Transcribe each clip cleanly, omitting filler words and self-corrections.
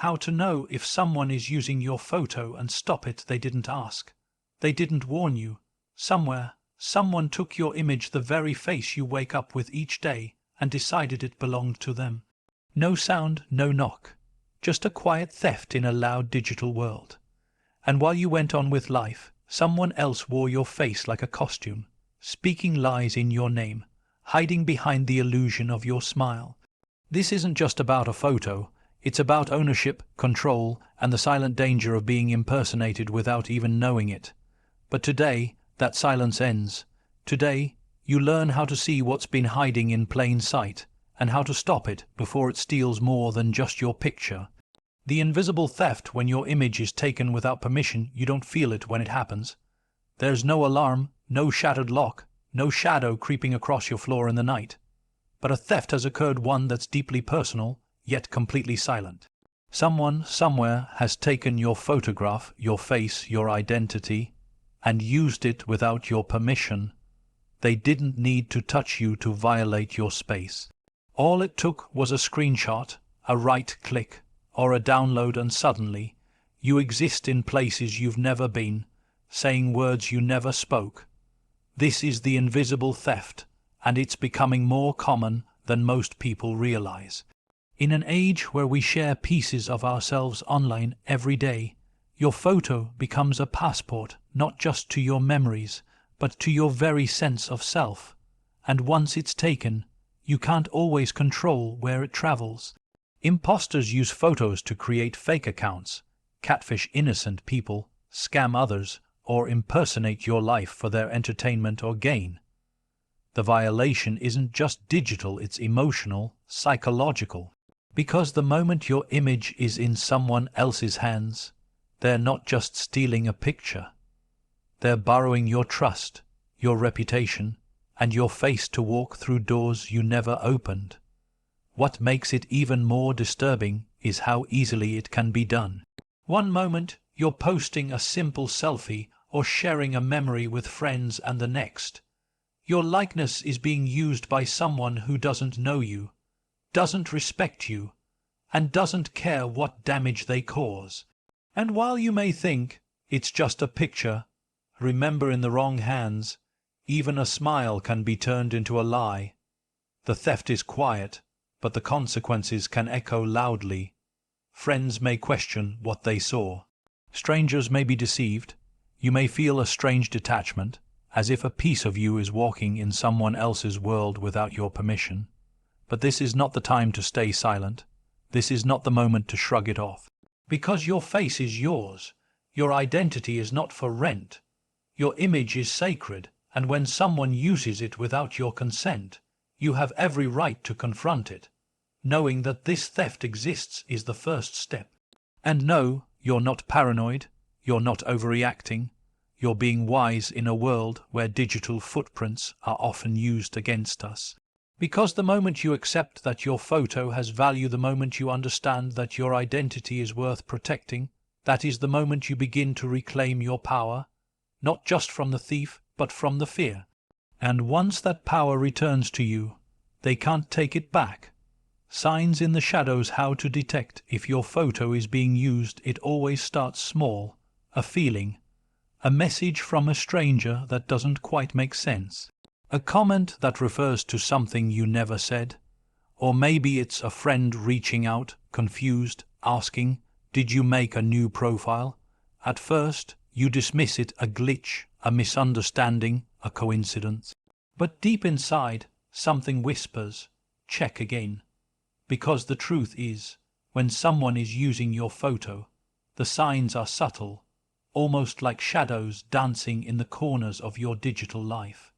How to know if someone is using your photo and stop it. They didn't ask. They didn't warn you. Somewhere, someone took your image, the very face you wake up with each day, and decided it belonged to them. No sound, no knock. Just a quiet theft in a loud digital world. And while you went on with life, someone else wore your face like a costume, speaking lies in your name, hiding behind the illusion of your smile. This isn't just about a photo. It's about ownership, control, and the silent danger of being impersonated without even knowing it. But today, that silence ends. Today, you learn how to see what's been hiding in plain sight, and how to stop it before it steals more than just your picture. The invisible theft: when your image is taken without permission, you don't feel it when it happens. There's no alarm, no shattered lock, no shadow creeping across your floor in the night. But a theft has occurred, one that's deeply personal, yet completely silent. Someone, somewhere, has taken your photograph, your face, your identity, and used it without your permission. They didn't need to touch you to violate your space. All it took was a screenshot, a right click, or a download, and suddenly you exist in places you've never been, saying words you never spoke. This is the invisible theft, and it's becoming more common than most people realize. In an age where we share pieces of ourselves online every day, your photo becomes a passport, not just to your memories, but to your very sense of self. And once it's taken, you can't always control where it travels. Imposters use photos to create fake accounts, catfish innocent people, scam others, or impersonate your life for their entertainment or gain. The violation isn't just digital, it's emotional, psychological. Because the moment your image is in someone else's hands, they're not just stealing a picture. They're borrowing your trust, your reputation, and your face to walk through doors you never opened. What makes it even more disturbing is how easily it can be done. One moment, you're posting a simple selfie or sharing a memory with friends, and the next, your likeness is being used by someone who doesn't know you, doesn't respect you, and doesn't care what damage they cause. And while you may think it's just a picture, remember, in the wrong hands, even a smile can be turned into a lie. The theft is quiet, but the consequences can echo loudly. Friends may question what they saw. Strangers may be deceived. You may feel a strange detachment, as if a piece of you is walking in someone else's world without your permission. But this is not the time to stay silent. This is not the moment to shrug it off. Because your face is yours. Your identity is not for rent. Your image is sacred, and when someone uses it without your consent, you have every right to confront it. Knowing that this theft exists is the first step. And no, you're not paranoid. You're not overreacting. You're being wise in a world where digital footprints are often used against us. Because the moment you accept that your photo has value, the moment you understand that your identity is worth protecting, that is the moment you begin to reclaim your power, not just from the thief, but from the fear. And once that power returns to you, they can't take it back. Signs in the shadows: how to detect if your photo is being used. It always starts small, a feeling, a message from a stranger that doesn't quite make sense. A comment that refers to something you never said. Or maybe it's a friend reaching out, confused, asking, "Did you make a new profile?" At first, you dismiss it, a glitch, a misunderstanding, a coincidence. But deep inside, something whispers, "Check again." Because the truth is, when someone is using your photo, the signs are subtle, almost like shadows dancing in the corners of your digital life.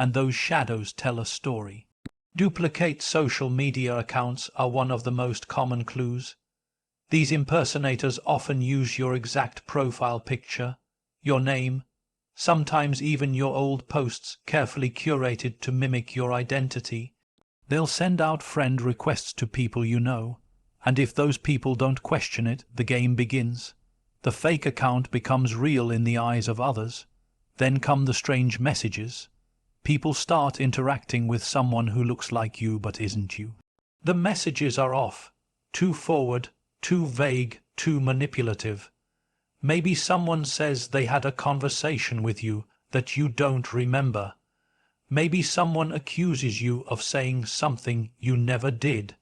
And those shadows tell a story. Duplicate social media accounts are one of the most common clues. These impersonators often use your exact profile picture, your name, sometimes even your old posts, carefully curated to mimic your identity. They'll send out friend requests to people you know, and if those people don't question it, the game begins. The fake account becomes real in the eyes of others. Then come the strange messages. People start interacting with someone who looks like you but isn't you. The messages are off, too forward, too vague, too manipulative. Maybe someone says they had a conversation with you that you don't remember. Maybe someone accuses you of saying something you never did.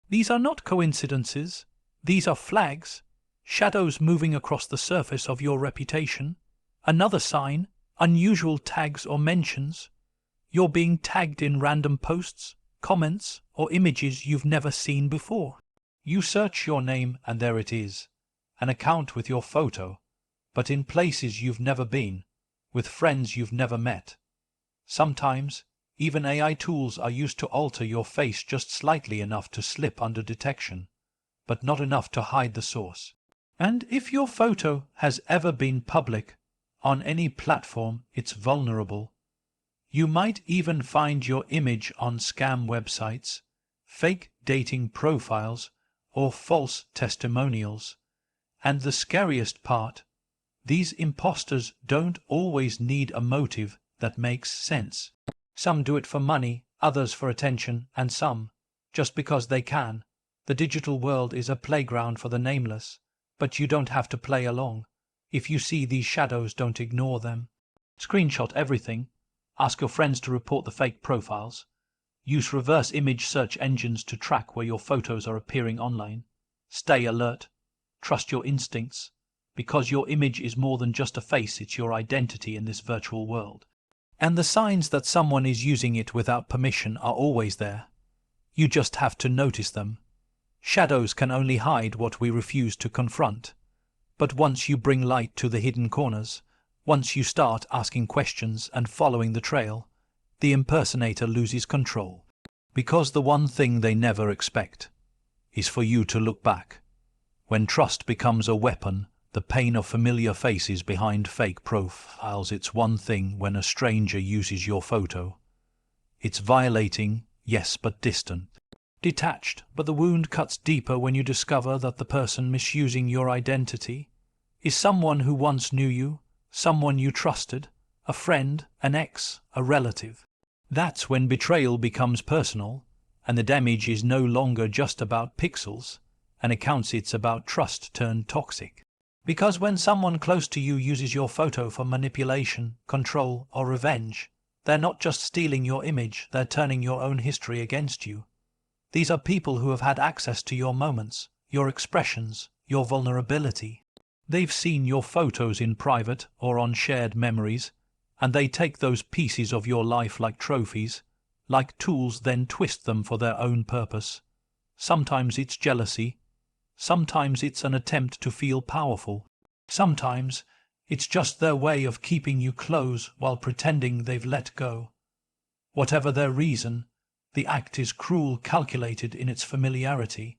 These are not coincidences. These are flags, shadows moving across the surface of your reputation. Another sign, unusual tags or mentions. You're being tagged in random posts, comments, or images you've never seen before. You search your name and there it is, an account with your photo, but in places you've never been, with friends you've never met. Sometimes, even AI tools are used to alter your face just slightly enough to slip under detection, but not enough to hide the source. And if your photo has ever been public, on any platform, it's vulnerable. You might even find your image on scam websites, fake dating profiles, or false testimonials. And the scariest part, these imposters don't always need a motive that makes sense. Some do it for money, others for attention, and some just because they can. The digital world is a playground for the nameless, but you don't have to play along. If you see these shadows, don't ignore them. Screenshot everything. Ask your friends to report the fake profiles. Use reverse image search engines to track where your photos are appearing online. Stay alert. Trust your instincts. Because your image is more than just a face, it's your identity in this virtual world. And the signs that someone is using it without permission are always there. You just have to notice them. Shadows can only hide what we refuse to confront. But once you bring light to the hidden corners, once you start asking questions and following the trail, the impersonator loses control. Because the one thing they never expect is for you to look back. When trust becomes a weapon, the pain of familiar faces behind fake profiles, it's one thing when a stranger uses your photo. It's violating, yes, but distant. Detached, but the wound cuts deeper when you discover that the person misusing your identity is someone who once knew you, someone you trusted, a friend, an ex, a relative. That's when betrayal becomes personal, and the damage is no longer just about pixels, and accounts it's about trust turned toxic. Because when someone close to you uses your photo for manipulation, control, or revenge, they're not just stealing your image, they're turning your own history against you. These are people who have had access to your moments, your expressions, your vulnerability. They've seen your photos in private or on shared memories, and they take those pieces of your life like trophies, like tools, then twist them for their own purpose. Sometimes it's jealousy. Sometimes it's an attempt to feel powerful. Sometimes it's just their way of keeping you close while pretending they've let go. Whatever their reason, the act is cruel, calculated in its familiarity.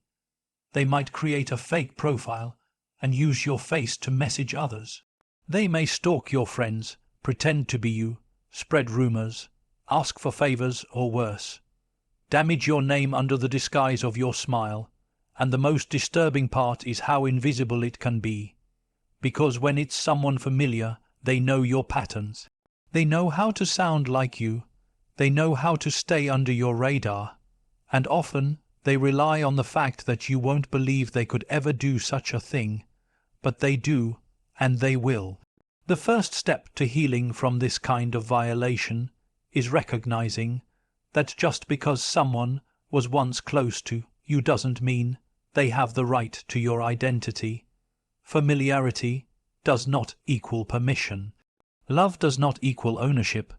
They might create a fake profile and use your face to message others. They may stalk your friends, pretend to be you, spread rumors, ask for favors, or worse, damage your name under the disguise of your smile. And the most disturbing part is how invisible it can be. Because when it's someone familiar, they know your patterns. They know how to sound like you. They know how to stay under your radar. And often they rely on the fact that you won't believe they could ever do such a thing. But they do, and they will. The first step to healing from this kind of violation is recognizing that just because someone was once close to you doesn't mean they have the right to your identity. Familiarity does not equal permission. Love does not equal ownership,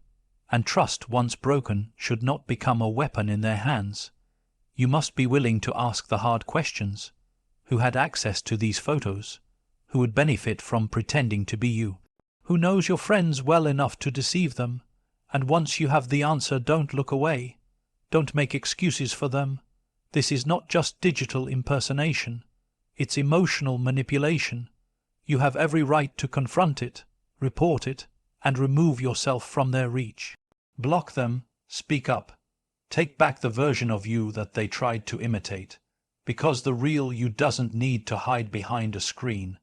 and trust once broken should not become a weapon in their hands. You must be willing to ask the hard questions. Who had access to these photos? Who would benefit from pretending to be you? Who knows your friends well enough to deceive them? And once you have the answer, don't look away. Don't make excuses for them. This is not just digital impersonation. It's emotional manipulation. You have every right to confront it, report it, and remove yourself from their reach. Block them, speak up. Take back the version of you that they tried to imitate. Because the real you doesn't need to hide behind a screen.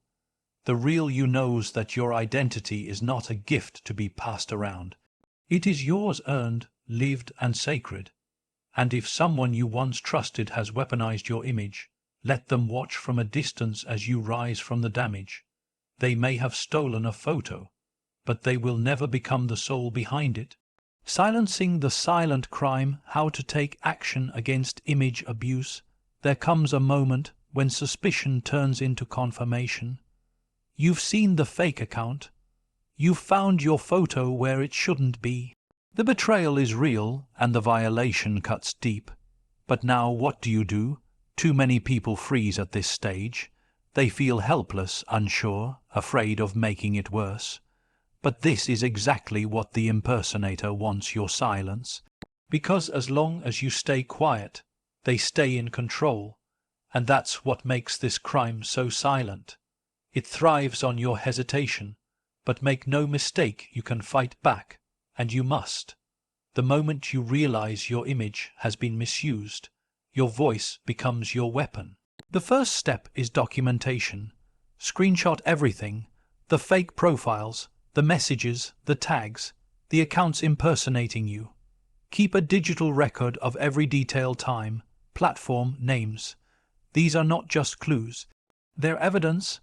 The real you knows that your identity is not a gift to be passed around. It is yours, earned, lived, and sacred. And if someone you once trusted has weaponized your image, Let them watch from a distance as you rise from the damage. They may have stolen a photo, but they will never become the soul behind it. Silencing the silent crime, how to take action against image abuse. There comes a moment when suspicion turns into confirmation. You've seen the fake account. You've found your photo where it shouldn't be. The betrayal is real and the violation cuts deep. But now what do? Too many people freeze at this stage. They feel helpless, unsure, afraid of making it worse. But this is exactly what the impersonator wants: your silence. Because as long as you stay quiet, they stay in control. And that's what makes this crime so silent. It thrives on your hesitation. But make no mistake, you can fight back, and you must. The moment you realize your image has been misused, your voice becomes your weapon. The first step is documentation. Screenshot everything: the fake profiles, the messages, the tags, the accounts impersonating you. Keep a digital record of every detail: time, platform, names. These are not just clues. They're evidence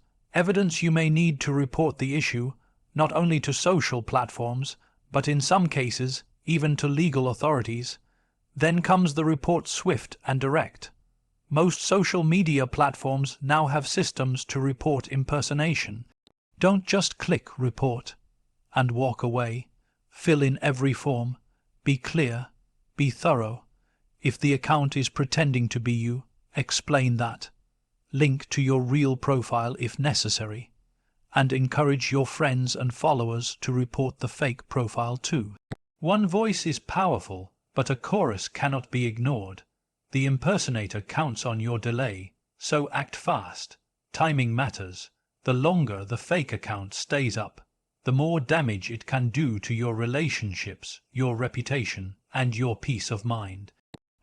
you may need to report the issue, not only to social platforms, but in some cases, even to legal authorities. Then comes the report: swift and direct. Most social media platforms now have systems to report impersonation. Don't just click report and walk away. Fill in every form. Be clear. Be thorough. If the account is pretending to be you, explain that. Link to your real profile if necessary. And encourage your friends and followers to report the fake profile too. One voice is powerful, but a chorus cannot be ignored. The impersonator counts on your delay, so act fast. Timing matters. The longer the fake account stays up, the more damage it can do to your relationships, your reputation, and your peace of mind.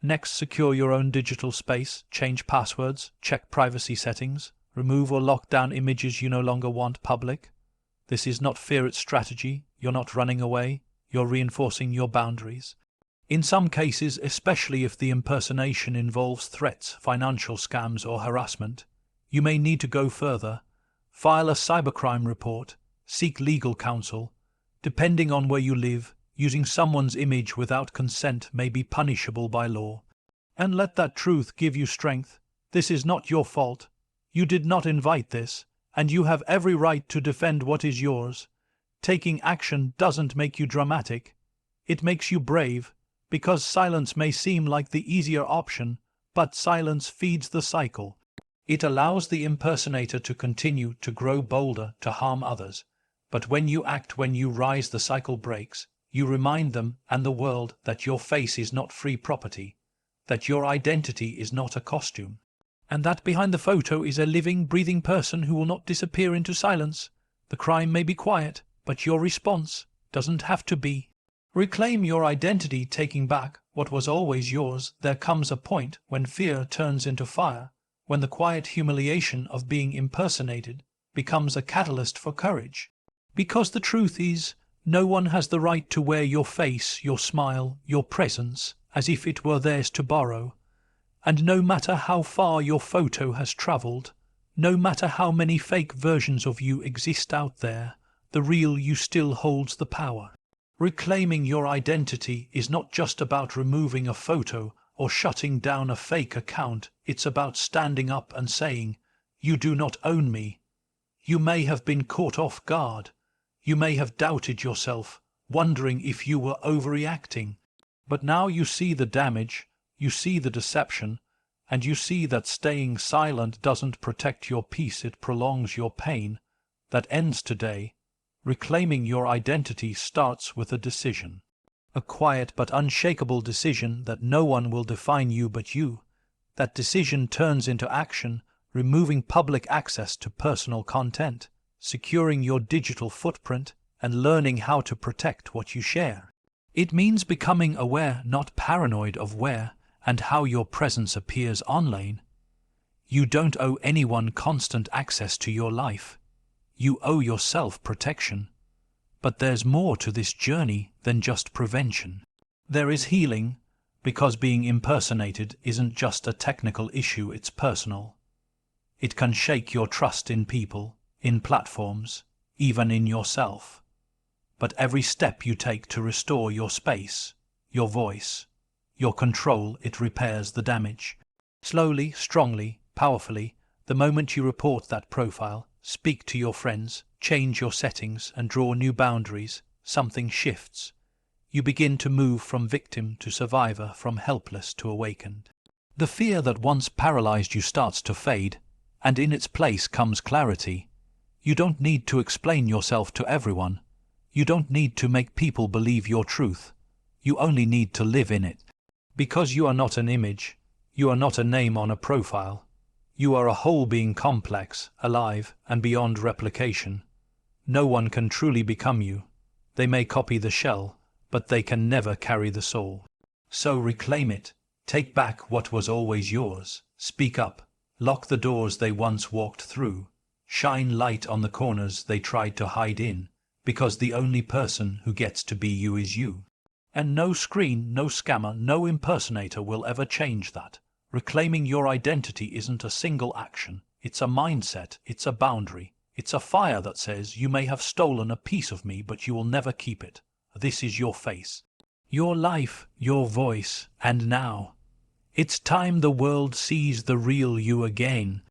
Next, secure your own digital space. Change passwords, check privacy settings, remove or lock down images you no longer want public. This is not fear, it's strategy. You're not running away, you're reinforcing your boundaries. In some cases, especially if the impersonation involves threats, financial scams, or harassment, you may need to go further. File a cybercrime report, seek legal counsel. Depending on where you live, using someone's image without consent may be punishable by law. And let that truth give you strength. This is not your fault. You did not invite this, and you have every right to defend what is yours. Taking action doesn't make you dramatic. It makes you brave, because silence may seem like the easier option, but silence feeds the cycle. It allows the impersonator to continue to grow bolder, to harm others. But when you act, when you rise, the cycle breaks. You remind them and the world that your face is not free property, that your identity is not a costume, and that behind the photo is a living, breathing person who will not disappear into silence. The crime may be quiet, but your response doesn't have to be. Reclaim your identity, taking back what was always yours. There comes a point when fear turns into fire, when the quiet humiliation of being impersonated becomes a catalyst for courage. Because the truth is, no one has the right to wear your face, your smile, your presence, as if it were theirs to borrow. And no matter how far your photo has travelled, no matter how many fake versions of you exist out there, the real you still holds the power. Reclaiming your identity is not just about removing a photo or shutting down a fake account. It's about standing up and saying, "You do not own me." You may have been caught off guard. You may have doubted yourself, wondering if you were overreacting. But now you see the damage, you see the deception, and you see that staying silent doesn't protect your peace, it prolongs your pain. That ends today. Reclaiming your identity starts with a decision. A quiet but unshakable decision that no one will define you but you. That decision turns into action, removing public access to personal content, securing your digital footprint, and learning how to protect what you share. It means becoming aware, not paranoid, of where and how your presence appears online. You don't owe anyone constant access to your life. You owe yourself protection. But there's more to this journey than just prevention. There is healing, because being impersonated isn't just a technical issue, it's personal. It can shake your trust in people, in platforms, even in yourself. But every step you take to restore your space, your voice, your control, it repairs the damage. Slowly, strongly, powerfully, the moment you report that profile, speak to your friends, change your settings and draw new boundaries, something shifts. You begin to move from victim to survivor, from helpless to awakened. The fear that once paralyzed you starts to fade, and in its place comes clarity. You don't need to explain yourself to everyone. You don't need to make people believe your truth. You only need to live in it. Because you are not an image, you are not a name on a profile. You are a whole being, complex, alive, and beyond replication. No one can truly become you. They may copy the shell, but they can never carry the soul. So reclaim it. Take back what was always yours. Speak up. Lock the doors they once walked through. Shine light on the corners they tried to hide in, because the only person who gets to be you is you. And no screen, no scammer, no impersonator will ever change that. Reclaiming your identity isn't a single action. It's a mindset, it's a boundary. It's a fire that says, you may have stolen a piece of me, but you will never keep it. This is your face, your life, your voice, and now it's time the world sees the real you again.